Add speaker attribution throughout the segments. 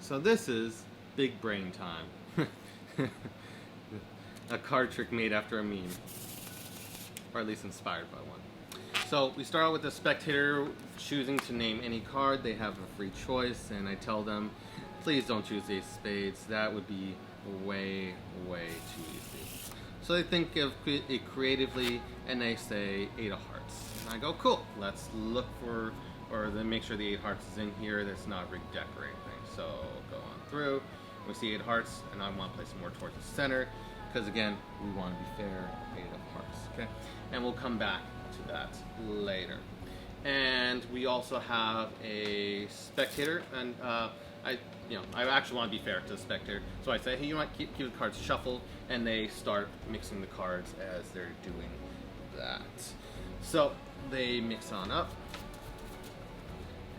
Speaker 1: So this is big brain time. A card trick made after a meme. Or at least inspired by one. So we start out with the spectator choosing to name any card. They have a free choice, and I tell them, please don't choose Ace of Spades. That would be way, way too easy. So they think of it creatively, and they say Eight of Hearts. And I go, cool, let's look for, or then make sure the Eight of Hearts is in here. That's not rigged deck or anything. So go on through. We see Eight of Hearts, and I want to place it more towards the center, because again, we want to be fair. Eight of Hearts, okay? And we'll come back to that later. And we also have a spectator, and I actually want to be fair to the spectator, so I say, hey, you know what, keep the cards shuffled, and they start mixing the cards as they're doing that. So they mix on up,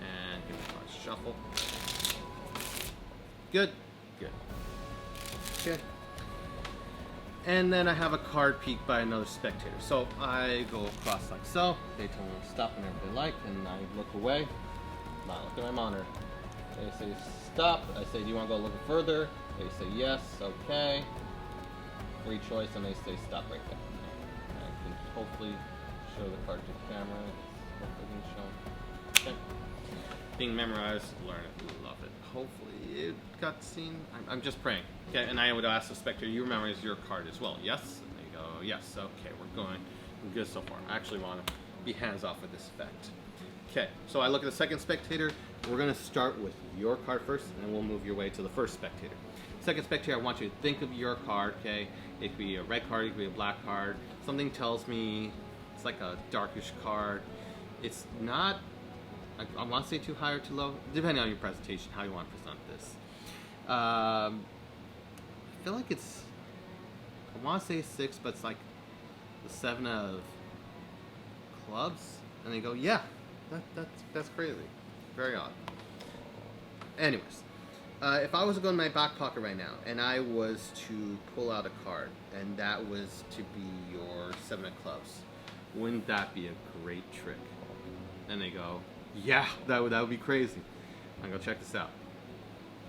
Speaker 1: and give the cards shuffle. Good, good. Okay. And then I have a card peek by another spectator. So I go across like so. They tell me to stop whenever they like, and I look away. I look at my monitor. They say stop. I say, do you want to go a little further? They say yes. Okay. Free choice, and they say stop right there. I can hopefully show the card to the camera. Hopefully can show. Okay. Being memorized, learn it, love it. Hopefully it got seen. I'm just praying. Okay, and I would ask the spectator, you memorize your card as well, yes? And they go, yes, okay, we're good so far. I actually want to be hands off with this effect. Okay, so I look at the second spectator. We're going to start with your card first, and then we'll move your way to the first spectator. Second spectator, I want you to think of your card, okay? It could be a red card, it could be a black card. Something tells me it's like a darkish card. It's not, I want to say too high or too low, depending on your presentation, how you want to present this. I feel like it's, I want to say 6, but it's like the 7 of clubs, and they go, yeah, that's crazy, very odd. Anyways, if I was to go in my back pocket right now, and I was to pull out a card, and that was to be your 7 of clubs, wouldn't that be a great trick? And they go, yeah, that would be crazy. I go, check this out.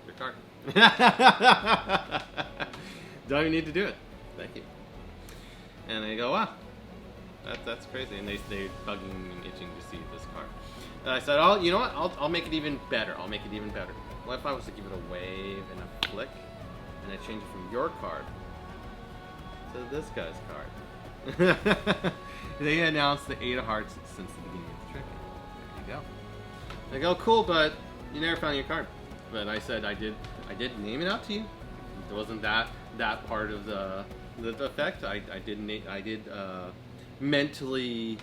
Speaker 1: Your card. Don't even need to do it. Thank you. And they go, wow, that's crazy. And they're bugging and itching to see this card. And I said, oh, you know what? I'll make it even better. I'll make it even better. What if I was to give it a wave and a flick, and I change it from your card to this guy's card? They announced the 8 of Hearts since the beginning of the trick. There you go. They go, cool, but you never found your card. But I said I did name it out to you. It wasn't that part of the effect. I did mentally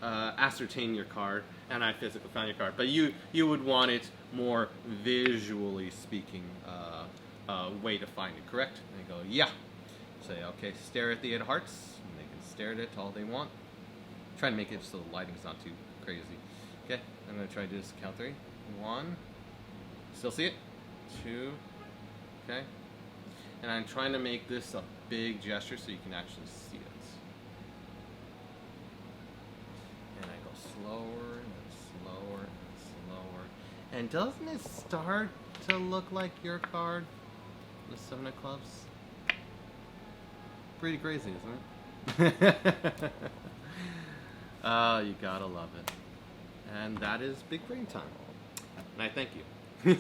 Speaker 1: ascertain your card, and I physically found your card. But you would want it more visually speaking way to find it, correct? And they go, yeah. Say, okay, stare at the 8 of Hearts. And they can stare at it all they want. Try to make it so the lighting's not too crazy. Okay, I'm gonna try to do this count 3. 1. Still see it? 2. Okay. And I'm trying to make this a big gesture so you can actually see it. And I go slower and slower and slower. And doesn't it start to look like your card? The 7 of clubs? Pretty crazy, isn't it? Oh, you gotta love it. And that is big brain time. And I thank you.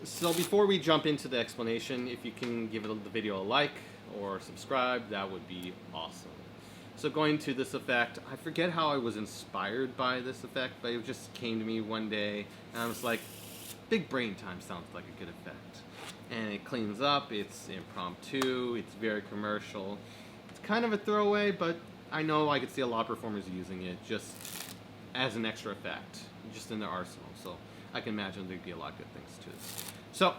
Speaker 1: So before we jump into the explanation, if you can give the video a like or subscribe, that would be awesome. So going to this effect, I forget how I was inspired by this effect, but it just came to me one day, and I was like, big brain time sounds like a good effect. And it cleans up, it's impromptu, it's very commercial. It's kind of a throwaway, but I know I could see a lot of performers using it just as an extra effect, just in their arsenal. So I can imagine there'd be a lot of good things to it. So,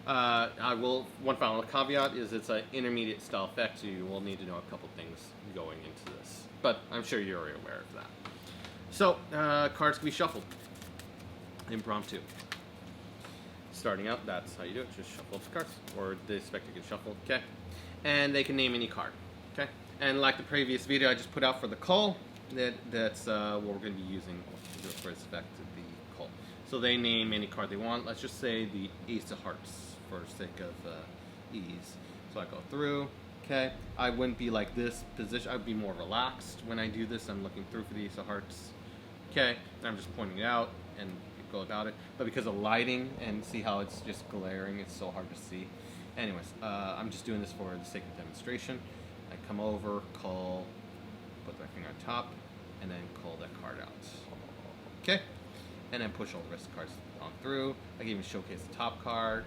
Speaker 1: one final caveat is it's an intermediate style effect, so you will need to know a couple things going into this. But I'm sure you're already aware of that. So, cards can be shuffled. Impromptu. Starting out, that's how you do it. Just shuffle up the cards. Or the spectator can shuffle, okay? And they can name any card, okay? And like the previous video I just put out for the call, that's what we're going to be using to do it. for this effect to be called. So they name any card they want. Let's just say the Ace of Hearts for sake of ease. So I go through. Okay, I wouldn't be like this position. I'd be more relaxed when I do this. I'm looking through for the Ace of Hearts. Okay, and I'm just pointing it out and go about it. But because of lighting and see how it's just glaring, it's so hard to see. Anyways, I'm just doing this for the sake of demonstration. I come over, call, put my finger on top, and then call that card out. Okay, and then push all the rest of the cards on through. I can even showcase the top card.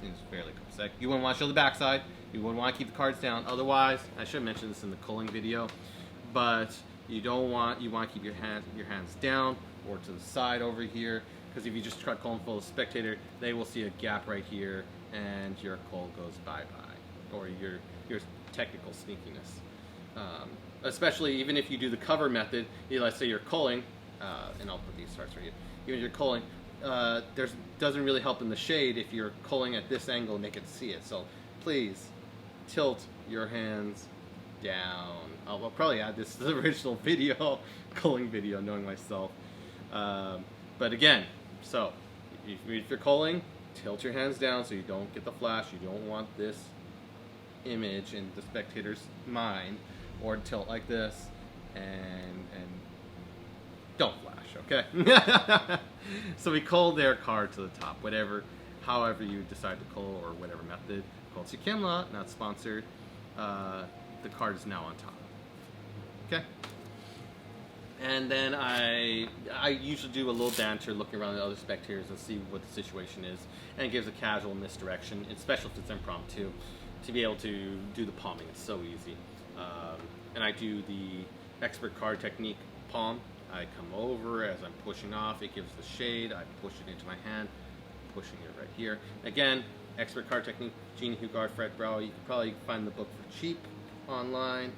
Speaker 1: Seems fairly copacetic. You wouldn't want to show the backside. You wouldn't want to keep the cards down. Otherwise, I should have mentioned this in the culling video, but you want to keep your hands down or to the side over here, because if you just try culling full of spectator, they will see a gap right here, and your cull goes bye-bye, or your technical sneakiness. Especially even if you do the cover method, let's say you're culling, and I'll put these starts right here. Even if you're culling, doesn't really help in the shade if you're culling at this angle and they can see it. So please tilt your hands down. I'll probably add this to the original video, culling video, knowing myself. But again, so if you're culling, tilt your hands down so you don't get the flash. You don't want this image in the spectator's mind, or tilt like this and don't flash, okay? So we cull their card to the top, however you decide to cull, or whatever method. Cull to Camelot, not sponsored. The card is now on top. Okay. And then I usually do a little banter, looking around the other spectators and see what the situation is, and it gives a casual misdirection, especially if it's impromptu, to be able to do the palming. It's so easy. And I do the expert card technique palm. I come over as I'm pushing off. It gives the shade. I push it into my hand, pushing it right here. Again, expert card technique, Jean Hugard, Fred Brow. You can probably find the book for cheap online,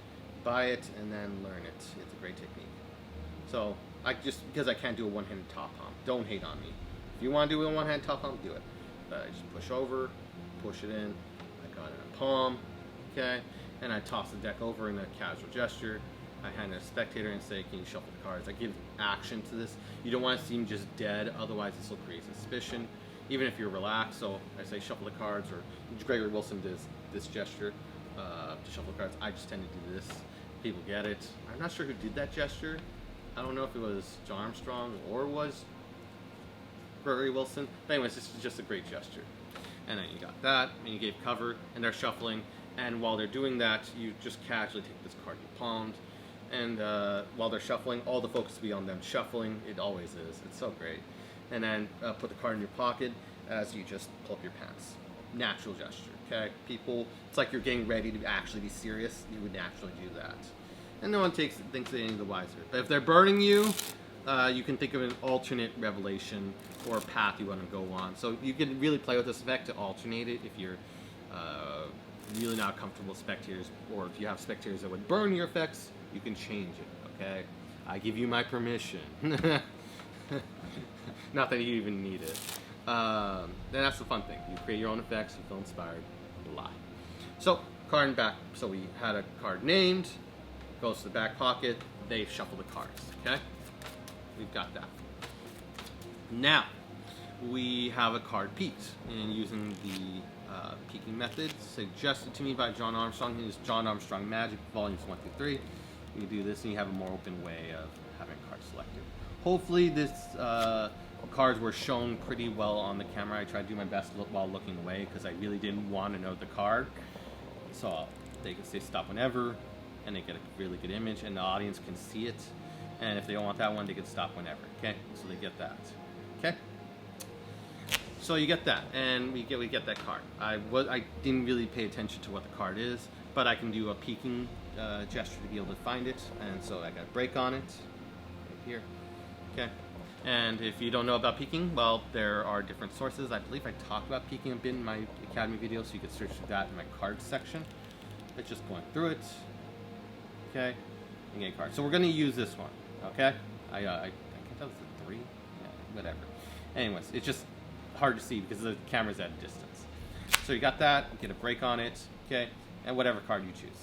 Speaker 1: buy it, and then learn it. It's a great technique. So because I can't do a one-handed top palm, don't hate on me. If you want to do a one-handed top palm, do it. But I just push over, push it in. I got it in a palm, okay, and I toss the deck over in a casual gesture. I hand it to a spectator and say, can you shuffle the cards? I give action to this. You don't want to seem just dead, otherwise this will create suspicion, even if you're relaxed. So I say shuffle the cards, or Gregory Wilson does this gesture to shuffle the cards. I just tend to do this. People get it. I'm not sure who did that gesture. I don't know if it was John Armstrong or was Gregory Wilson. But anyways, this is just a great gesture. And then you got that, and you gave cover, and they're shuffling. And while they're doing that, you just casually take this card you palmed. And while they're shuffling, all the focus will be on them shuffling. It always is. It's so great. And then put the card in your pocket as you just pull up your pants. Natural gesture, okay? People, it's like you're getting ready to actually be serious. You would naturally do that. And no one thinks they any the wiser. But if they're burning you, you can think of an alternate revelation or a path you want to go on. So you can really play with this effect to alternate it if you're really not comfortable with spectators, or if you have spectators that would burn your effects, you can change it, okay? I give you my permission. Not that you even need it. Then that's the fun thing. You create your own effects, you feel inspired, blah. So, card and back. So we had a card named, goes to the back pocket, they shuffle the cards, okay? We've got that. Now, we have a card peeked, and using the peeking method suggested to me by John Armstrong. His John Armstrong Magic, volumes 1 through 3. You do this and you have a more open way of having cards selected. Hopefully this cards were shown pretty well on the camera. I tried to do my best while looking away because I really didn't want to know the card. So they can say stop whenever, and they get a really good image, and the audience can see it. And if they don't want that one, they can stop whenever, okay? So they get that, okay? So you get that, and we get that card. I didn't really pay attention to what the card is, but I can do a peeking gesture to be able to find it, and so I got a break on it right here. Okay, and if you don't know about peeking, well, there are different sources. I believe I talked about peeking a bit in my Academy video, so you can search for that in my cards section. It's just going through it. Okay, and get a card. So we're going to use this one. Okay, I think that was a 3. Yeah, whatever. Anyways, it's just hard to see because the camera's at a distance. So you got that, get a break on it, okay, and whatever card you choose.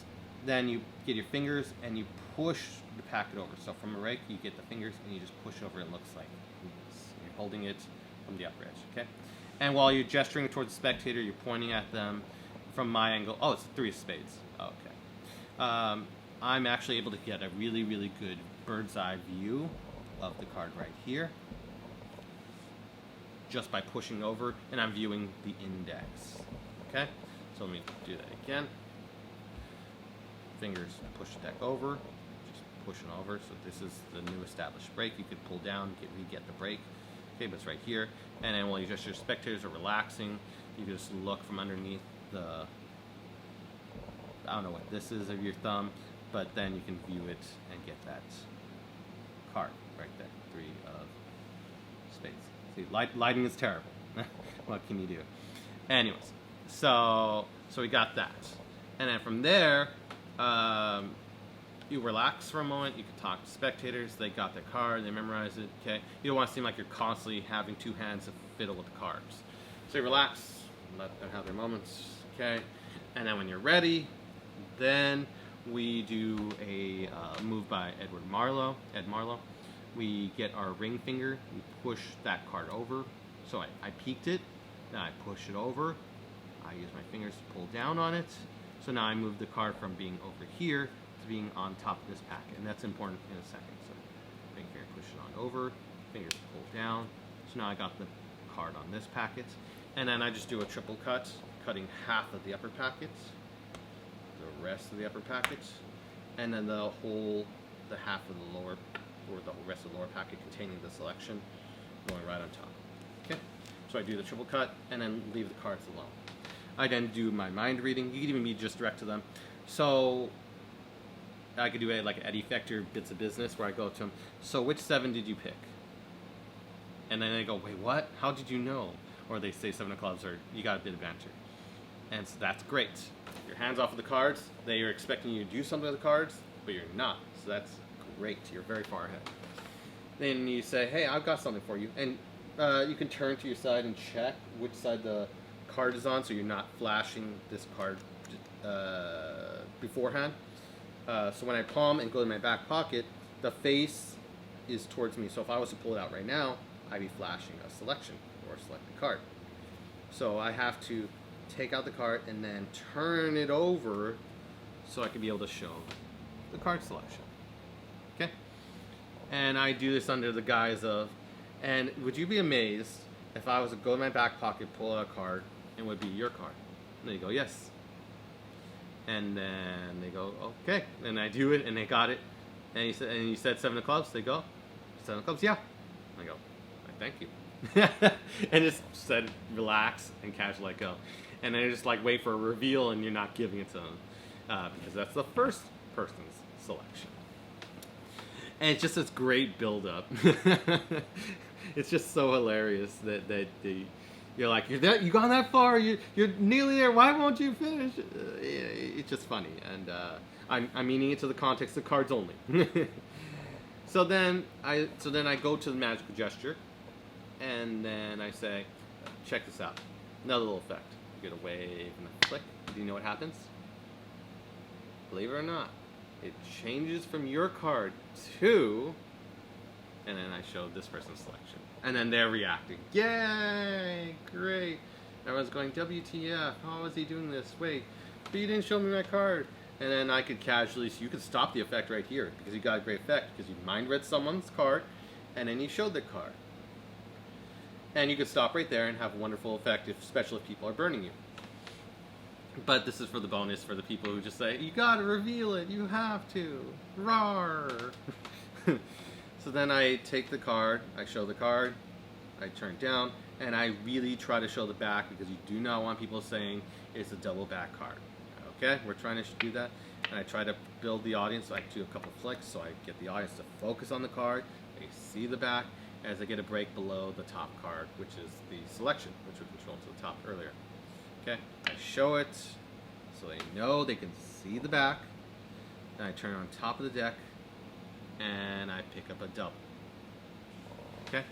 Speaker 1: Then you get your fingers and you push the packet over. So from a rake, you get the fingers and you just push over. It looks like this. You're holding it from the upper edge, okay? And while you're gesturing towards the spectator, you're pointing at them from my angle. Oh, it's a 3 of spades. Okay. I'm actually able to get a really, really good bird's eye view of the card right here, just by pushing over, and I'm viewing the index. Okay, so let me do that again. Fingers push the deck over, just pushing over. So this is the new established break. You could pull down, re-get the break. Okay, but it's right here. And then while your spectators are relaxing, you can just look from underneath the, I don't know what this is, of your thumb, but then you can view it and get that card right there, 3 of spades. See, lighting is terrible. What can you do? Anyways, so we got that, and then from there, you relax for a moment. You can talk to spectators. They got their card. They memorize it. Okay, you don't want to seem like you're constantly having 2 hands to fiddle with the cards. So you relax, let them have their moments. Okay, and then when you're ready, then we do a move by Ed Marlowe. We get our ring finger, we push that card over. So I peeked it, then I push it over. I use my fingers to pull down on it. So now I move the card from being over here to being on top of this packet, and that's important in a second. So ring finger, push it on over, fingers pull down. So now I got the card on this packet, and then I just do a triple cut, cutting half of the upper packet, the rest of the upper packet, and then the half of the lower, or the whole rest of the lower packet containing the selection going right on top. Okay, so I do the triple cut and then leave the cards alone. I then do my mind reading. You can even be just direct to them. So I could do it like an Eddie Fector bits of business where I go to them, so which 7 did you pick? And then they go, wait, what? How did you know? Or they say 7 of clubs, or you got a bit of banter. And so that's great. Your hands off of the cards. They are expecting you to do something with the cards, but you're not. So that's great. You're very far ahead. Then you say, hey, I've got something for you. And you can turn to your side and check which side the card is on, so you're not flashing this card beforehand. So when I palm and go to my back pocket, the face is towards me. So if I was to pull it out right now, I'd be flashing a selection or a selected card. So I have to take out the card and then turn it over so I can be able to show the card selection. Okay? And I do this under the guise of, and would you be amazed if I was to go in my back pocket, pull out a card, and it would be your card? And they go, yes. And then they go, okay. And I do it, and they got it. And you said 7 of clubs? They go, 7 of clubs? Yeah. I go, thank you. And just said relax and casual let go. And then just like wait for a reveal, and you're not giving it to them because that's the first person's selection. And it's just this great build up. It's just so hilarious that you're like, you gone that far, you're nearly there, why won't you finish? It's just funny, and I'm meaning it to the context of cards only. So then I go to the magical gesture, and then I say, check this out. Another little effect. You get a wave and a flick. Do you know what happens? Believe it or not, it changes from your card to, and then I show this person's selection. And then they're reacting. Yay! Great! Everyone's going, WTF, how is he doing this? Wait, but you didn't show me my card. And then I could casually, so you could stop the effect right here, because you got a great effect, because you mind read someone's card, and then you showed the card. And you could stop right there and have a wonderful effect, especially if people are burning you. But this is for the bonus for the people who just say, you gotta reveal it, you have to, rawr. So then I take the card, I show the card, I turn it down, and I really try to show the back because you do not want people saying it's a double back card. Okay, we're trying to do that, and I try to build the audience, so I do a couple flicks so I get the audience to focus on the card, they see the back, as I get a break below the top card, which is the selection, which we controlled to the top earlier. Okay, I show it so they know they can see the back. Then I turn it on top of the deck, and I pick up a double. Okay?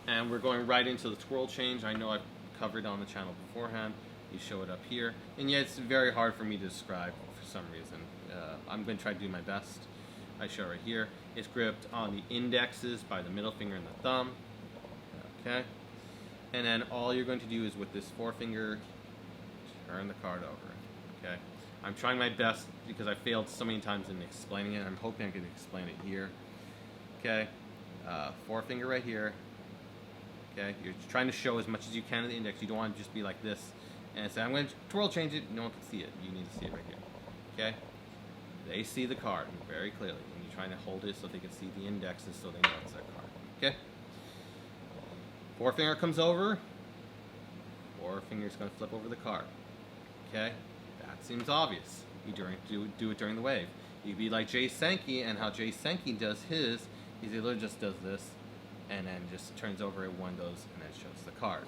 Speaker 1: And we're going right into the twirl change. I know I've covered on the channel beforehand. You show it up here. And yet it's very hard for me to describe for some reason. I'm going to try to do my best. I show right here. It's gripped on the indexes by the middle finger and the thumb. Okay. And then all you're going to do is with this forefinger, turn the card over. Okay. I'm trying my best because I failed so many times in explaining it. I'm hoping I can explain it here. Okay. Forefinger right here. Okay. You're trying to show as much as you can in the index. You don't want to just be like this and say, I'm going to twirl change it. No one can see it. You need to see it right here. Okay. They see the card very clearly. And you're trying to hold it so they can see the indexes so they know it's that card. Okay. Forefinger comes over. Forefinger's going to flip over the card. Okay. That seems obvious. You do it during the wave. You'd be like Jay Sankey, and how Jay Sankey does his, he literally just does this, and then just turns over one of those, and then shows the card.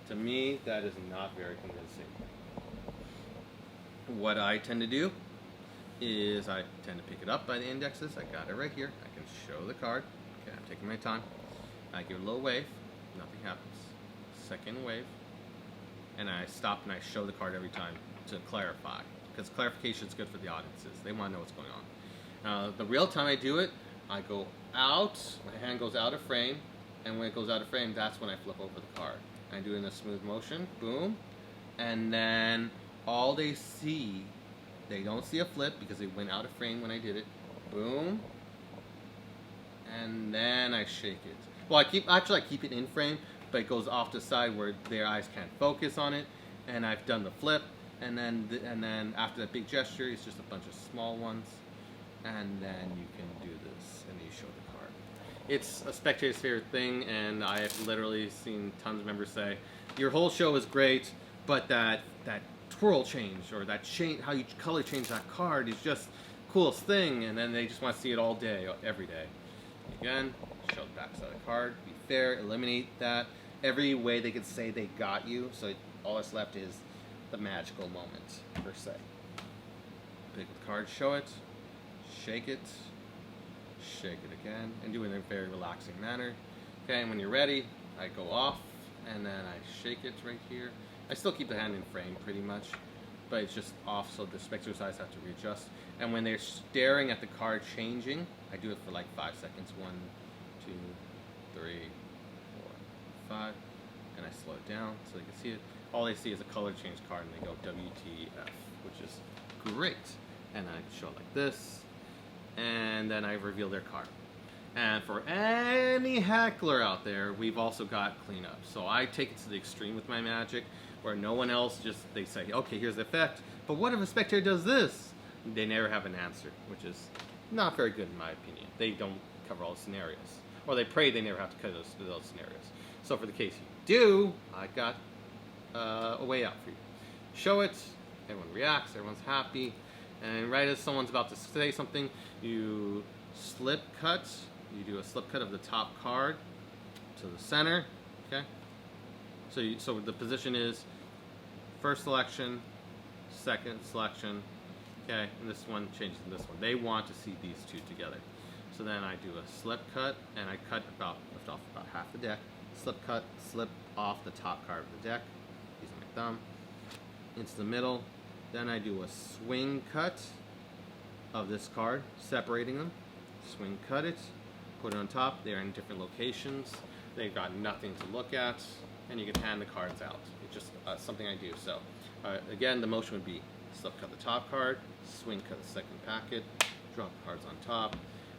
Speaker 1: To me, that is not very convincing. What I tend to do is I tend to pick it up by the indexes. I got it right here. I can show the card. Okay, I'm taking my time. I give it a little wave. Nothing happens. Second wave. And I stop and I show the card every time to clarify. Because clarification is good for the audiences. They want to know what's going on. The real time I do it, I go out, my hand goes out of frame, and when it goes out of frame, that's when I flip over the card. I do it in a smooth motion, boom, and then all they see, they don't see a flip because it went out of frame when I did it, boom, and then I shake it. Well, I keep it in frame, but it goes off to the side where their eyes can't focus on it, and I've done the flip, and then after that big gesture, it's just a bunch of small ones, and then you can do this, and you show the card. It's a spectator's favorite thing, and I have literally seen tons of members say, your whole show is great, but that twirl change, or that change, how you color change that card is just the coolest thing, and then they just want to see it all day, every day. Again, show the back side of the card, be fair, eliminate that. Every way they could say they got you, so all that's left is the magical moment, per se. Pick the card, show it, shake it again, and do it in a very relaxing manner. Okay, and when you're ready, I go off, and then I shake it right here. I still keep the hand in frame pretty much, but it's just off so the spectator's eyes have to readjust. And when they're staring at the card changing, I do it for like 5 seconds. 1, 2, 3, 4, 5, and I slow it down so they can see it. All they see is a color change card, and they go WTF, which is great. And I show it like this, and then I reveal their card. And for any heckler out there, we've also got cleanup. So I take it to the extreme with my magic, where no one else they say, okay, here's the effect, but what if a spectator does this? They never have an answer, which is not very good in my opinion. They don't cover all the scenarios. Or they pray they never have to cover those scenarios. So for the case you do, I got a way out for you. Show it, everyone reacts, everyone's happy, and right as someone's about to say something, you slip cut. You do a slip cut of the top card to the center. Okay. So the position is first selection, second selection. Okay, and this one changes to this one. They want to see these two together. So then I do a slip cut, and I lift off about half the deck. Slip cut, slip off the top card of the deck, using my thumb, into the middle. Then I do a swing cut of this card, separating them. Swing cut it, put it on top. They're in different locations. They've got nothing to look at, and you can hand the cards out. It's just something I do. So again, the motion would be slip cut the top card, swing cut the second packet, drop the cards on top.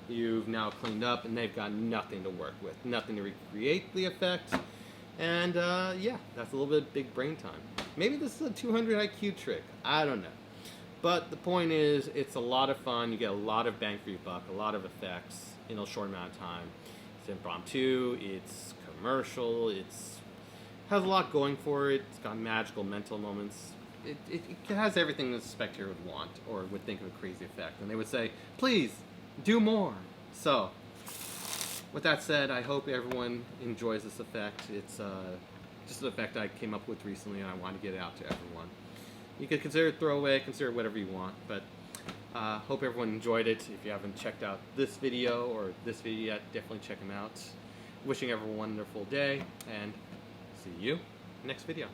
Speaker 1: You've now cleaned up, and they've got nothing to work with, nothing to recreate the effect. And yeah, that's a little bit of big brain time. Maybe this is a 200 IQ trick. I don't know. But the point is, it's a lot of fun. You get a lot of bang for your buck, a lot of effects in a short amount of time. It's impromptu, it's commercial, it has a lot going for it. It's got magical mental moments. It has everything that a spectator would want or would think of a crazy effect. And they would say, please, do more. So, with that said, I hope everyone enjoys this effect. It's just an effect I came up with recently, and I want to get it out to everyone. You could consider it throwaway, consider it whatever you want, but hope everyone enjoyed it. If you haven't checked out this video or this video yet, definitely check them out. Wishing everyone a wonderful day, and see you next video.